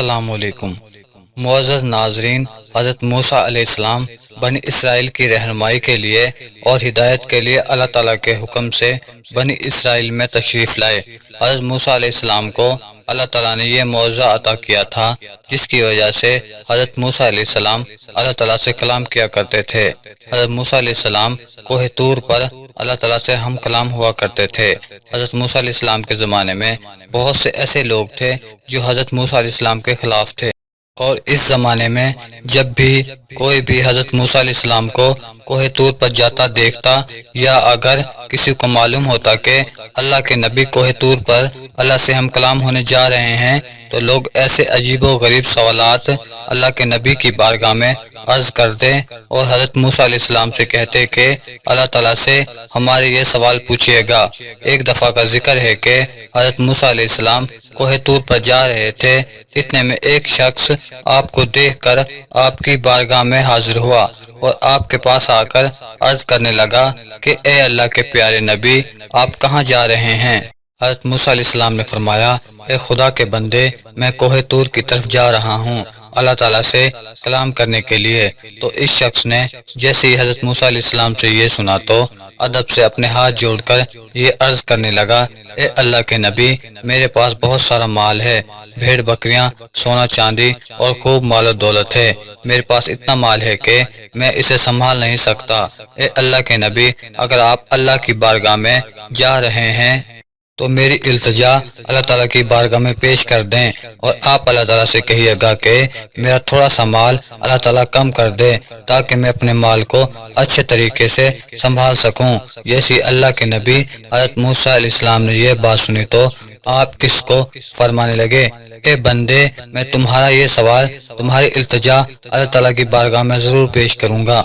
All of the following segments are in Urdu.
السلام علیکم معزز ناظرین، حضرت موسیٰ علیہ السلام بنی اسرائیل کی رہنمائی کے لیے اور ہدایت کے لیے اللہ تعالیٰ کے حکم سے بنی اسرائیل میں تشریف لائے۔ حضرت موسیٰ علیہ السلام کو اللہ تعالیٰ نے یہ معجزہ عطا کیا تھا جس کی وجہ سے حضرت موسیٰ علیہ السلام اللہ تعالیٰ سے کلام کیا کرتے تھے۔ حضرت موسیٰ علیہ السلام کوہ طور پر اللہ تعالیٰ سے ہم کلام ہوا کرتے تھے۔ حضرت موسیٰ علیہ السلام کے زمانے میں بہت سے ایسے لوگ تھے جو حضرت موسیٰ علیہ السلام کے خلاف تھے، اور اس زمانے میں جب بھی کوئی بھی حضرت موسیٰ علیہ السلام کو کوہ طور پر جاتا دیکھتا، یا اگر کسی کو معلوم ہوتا کہ اللہ کے نبی کوہ طور پر اللہ سے ہم کلام ہونے جا رہے ہیں، تو لوگ ایسے عجیب و غریب سوالات اللہ کے نبی کی بارگاہ میں عرض کرتے اور حضرت موسیٰ علیہ السلام سے کہتے کہ اللہ تعالیٰ سے ہمارے یہ سوال پوچھیے گا۔ ایک دفعہ کا ذکر ہے کہ حضرت موسیٰ علیہ السلام کوہ طور پر جا رہے تھے، اتنے میں ایک شخص آپ کو دیکھ کر آپ کی بارگاہ میں حاضر ہوا اور آپ کے پاس آ کر عرض کرنے لگا کہ اے اللہ کے پیارے نبی، آپ کہاں جا رہے ہیں؟ حضرت موسیٰ علیہ السلام نے فرمایا، اے خدا کے بندے، میں کوہ طور کی طرف جا رہا ہوں اللہ تعالیٰ سے کلام کرنے کے لیے۔ تو اس شخص نے جیسے ہی حضرت موسیٰ علیہ السلام سے یہ سنا تو ادب سے اپنے ہاتھ جوڑ کر یہ عرض کرنے لگا، اے اللہ کے نبی، میرے پاس بہت سارا مال ہے، بھیڑ بکریاں، سونا چاندی اور خوب مال و دولت ہے۔ میرے پاس اتنا مال ہے کہ میں اسے سنبھال نہیں سکتا۔ اے اللہ کے نبی، اگر آپ اللہ کی بارگاہ میں جا رہے ہیں تو میری التجا اللہ تعالیٰ کی بارگاہ میں پیش کر دیں، اور آپ اللہ تعالیٰ سے کہیے گا کہ میرا تھوڑا سا مال اللہ تعالیٰ کم کر دے تاکہ میں اپنے مال کو اچھے طریقے سے سنبھال سکوں۔ جیسے اللہ کے نبی حضرت موسیٰ علیہ السلام نے یہ بات سنی تو آپ اس کو فرمانے لگے، اے بندے، میں تمہارا یہ سوال، تمہاری التجا اللہ تعالیٰ کی بارگاہ میں ضرور پیش کروں گا۔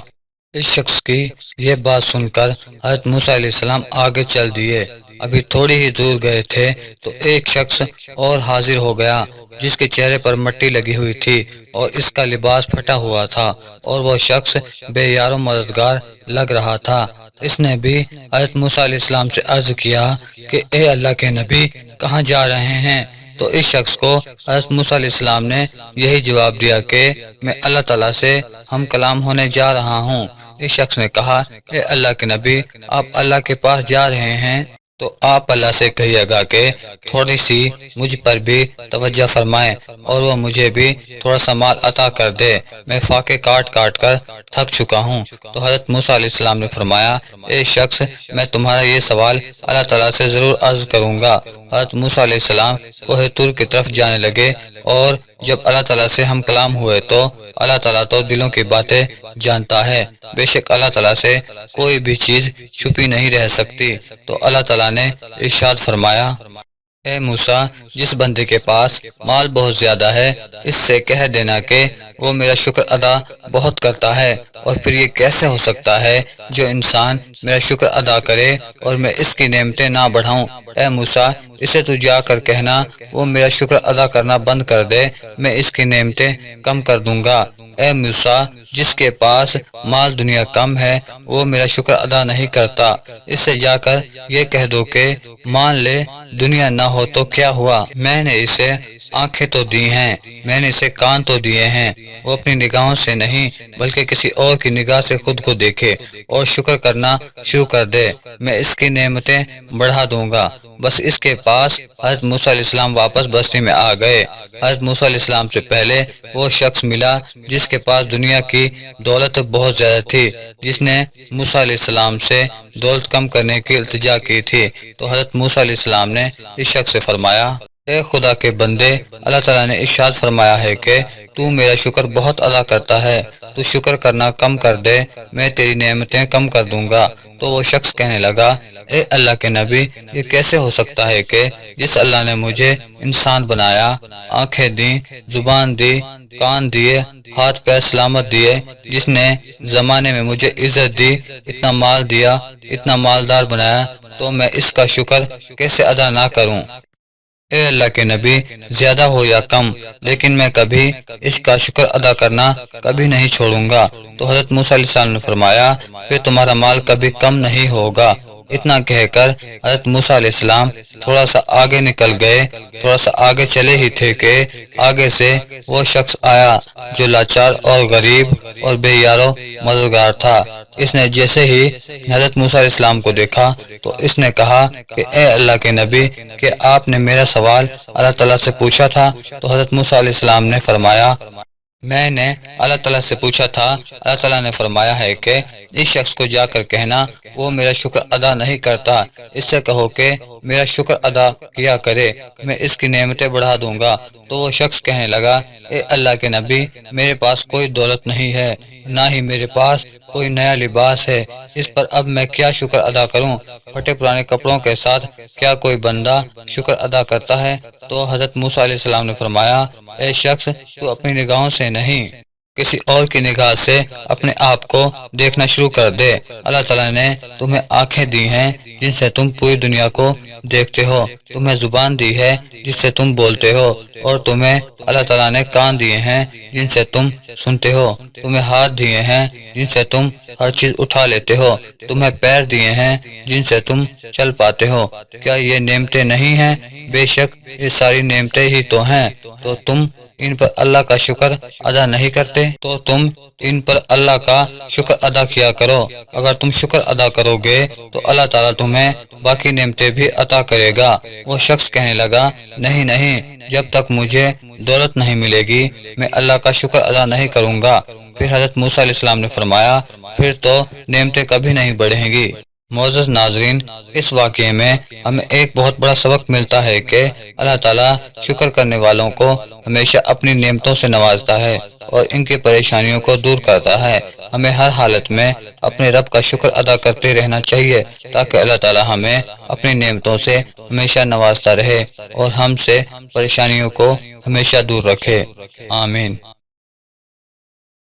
اس شخص کی یہ بات سن کر حضرت موسیٰ علیہ السلام آگے چل دیے۔ ابھی تھوڑی ہی دور گئے تھے تو ایک شخص اور حاضر ہو گیا جس کے چہرے پر مٹی لگی ہوئی تھی اور اس کا لباس پھٹا ہوا تھا، اور وہ شخص بے یار و مددگار لگ رہا تھا۔ اس نے بھی حضرت موسیٰ علیہ السلام سے عرض کیا کہ اے اللہ کے نبی، کہاں جا رہے ہیں؟ تو اس شخص کو حضرت موسیٰ علیہ السلام نے یہی جواب دیا کہ میں اللہ تعالیٰ سے ہم کلام ہونے جا رہا ہوں۔ اس شخص نے کہا، اے اللہ کے نبی، آپ اللہ کے پاس جا رہے ہیں تو آپ اللہ سے کہیے گا کہ تھوڑی سی مجھ پر بھی توجہ فرمائے اور وہ مجھے بھی تھوڑا سا مال عطا کر دے، میں فاقے کاٹ کاٹ کر تھک چکا ہوں۔ تو حضرت موسیٰ علیہ السلام نے فرمایا، اے شخص، میں تمہارا یہ سوال اللہ تعالیٰ سے ضرور عرض کروں گا۔ حضرت موسیٰ علیہ السلام کوہ طور کی طرف جانے لگے، اور جب اللہ تعالیٰ سے ہم کلام ہوئے تو اللہ تعالیٰ تو دلوں کی باتیں جانتا ہے، بے شک اللہ تعالیٰ سے کوئی بھی چیز چھپی نہیں رہ سکتی۔ تو اللہ تعالیٰ نے ارشاد فرمایا، اے موسیٰ، جس بندے کے پاس مال بہت زیادہ ہے اس سے کہہ دینا کہ وہ میرا شکر ادا بہت کرتا ہے، اور پھر یہ کیسے ہو سکتا ہے جو انسان میرا شکر ادا کرے اور میں اس کی نعمتیں نہ بڑھاؤں۔ اے موسیٰ، اسے تو جا کر کہنا وہ میرا شکر ادا کرنا بند کر دے، میں اس کی نعمتیں کم کر دوں گا۔ اے موسیٰ، جس کے پاس مال دنیا کم ہے وہ میرا شکر ادا نہیں کرتا، اس سے جا کر یہ کہہ دو کہ مان لے دنیا نہ ہو تو کیا ہوا، میں نے اسے آنکھیں تو دی ہیں، میں نے اسے کان تو دیے ہیں، وہ اپنی نگاہوں سے نہیں بلکہ کسی اور کی نگاہ سے خود کو دیکھے اور شکر کرنا شروع کر دے، میں اس کی نعمتیں بڑھا دوں گا۔ بس اس کے پاس حضرت موسیٰ علیہ السلام واپس بستی میں آ گئے۔ حضرت موسیٰ علیہ السلام سے پہلے وہ شخص ملا جس کے پاس دنیا کی دولت بہت زیادہ تھی، جس نے موسیٰ علیہ السلام سے دولت کم کرنے کی التجا کی تھی۔ تو حضرت موسیٰ علیہ السلام نے اس شخص سے فرمایا، اے خدا کے بندے، اللہ تعالیٰ نے ارشاد فرمایا ہے کہ تو میرا شکر بہت ادا کرتا ہے، تو شکر کرنا کم کر دے، میں تیری نعمتیں کم کر دوں گا۔ تو وہ شخص کہنے لگا، اے اللہ کے نبی، یہ کیسے ہو سکتا ہے کہ جس اللہ نے مجھے انسان بنایا، آنکھیں دیں، زبان دی، کان دیے، ہاتھ پیر سلامت دیے، جس نے زمانے میں مجھے عزت دی، اتنا مال دیا، اتنا مالدار بنایا، تو میں اس کا شکر کیسے ادا نہ کروں؟ اے اللہ کے نبی، زیادہ ہو یا کم، لیکن میں کبھی اس کا شکر ادا کرنا کبھی نہیں چھوڑوں گا۔ تو حضرت موسیٰ علیہ السلام نے فرمایا، پھر تمہارا مال کبھی کم نہیں ہوگا اتنا کہہ کر حضرت موسیٰ علیہ السلام تھوڑا سا آگے نکل گئے۔ تھوڑا سا آگے چلے ہی تھے کہ آگے سے وہ شخص آیا جو لاچار اور غریب اور بے یار و مددگار تھا۔ اس نے جیسے ہی حضرت موسیٰ علیہ السلام کو دیکھا تو اس نے کہا کہ اے اللہ کے نبی، کہ آپ نے میرا سوال اللہ تعالیٰ سے پوچھا تھا؟ تو حضرت موسیٰ علیہ السلام نے فرمایا میں نے اللہ تعالیٰ سے پوچھا تھا، اللہ تعالیٰ نے فرمایا ہے کہ اس شخص کو جا کر کہنا وہ میرا شکر ادا نہیں کرتا، اس سے کہو کہ میرا شکر ادا کیا کرے، میں اس کی نعمتیں بڑھا دوں گا۔ تو وہ شخص کہنے لگا اے اللہ کے نبی، میرے پاس کوئی دولت نہیں ہے، نہ ہی میرے پاس کوئی نیا لباس ہے، اس پر اب میں کیا شکر ادا کروں؟ پھٹے پرانے کپڑوں کے ساتھ کیا کوئی بندہ شکر ادا کرتا ہے؟ تو حضرت موسیٰ علیہ السلام نے فرمایا اے شخص، تو اپنی نگاہوں سے نہیں کسی اور کی نگاہ سے اپنے آپ کو دیکھنا شروع کر دے۔ اللہ تعالیٰ نے تمہیں آنکھیں دی ہیں جن سے تم پوری دنیا کو دیکھتے ہو، تمہیں زبان دی ہے جس سے تم بولتے ہو، اور تمہیں اللہ تعالیٰ نے کان دیے ہیں جن سے تم سنتے ہو، تمہیں ہاتھ دیے ہیں جن سے تم ہر چیز اٹھا لیتے ہو، تمہیں پیر دیے ہیں جن سے تم چل پاتے ہو۔ کیا یہ نعمتیں نہیں ہیں؟ بے شک یہ ساری نعمتیں ہی تو ہیں، تو تم ان پر اللہ کا شکر ادا نہیں کرتے؟ تو تم ان پر اللہ کا شکر ادا کیا کرو۔ اگر تم شکر ادا کرو گے تو اللہ تعالیٰ تمہیں باقی نعمتیں بھی عطا کرے گا۔ وہ شخص کہنے لگا نہیں نہیں، جب تک مجھے دولت نہیں ملے گی میں اللہ کا شکر ادا نہیں کروں گا۔ پھر حضرت موسیٰ علیہ السلام نے فرمایا پھر تو نعمتیں کبھی نہیں بڑھیں گی۔ معزز ناظرین، اس واقعے میں ہمیں ایک بہت بڑا سبق ملتا ہے کہ اللہ تعالیٰ شکر کرنے والوں کو ہمیشہ اپنی نعمتوں سے نوازتا ہے اور ان کی پریشانیوں کو دور کرتا ہے۔ ہمیں ہر حالت میں اپنے رب کا شکر ادا کرتے رہنا چاہیے تاکہ اللہ تعالیٰ ہمیں اپنی نعمتوں سے ہمیشہ نوازتا رہے اور ہم سے پریشانیوں کو ہمیشہ دور رکھے۔ آمین۔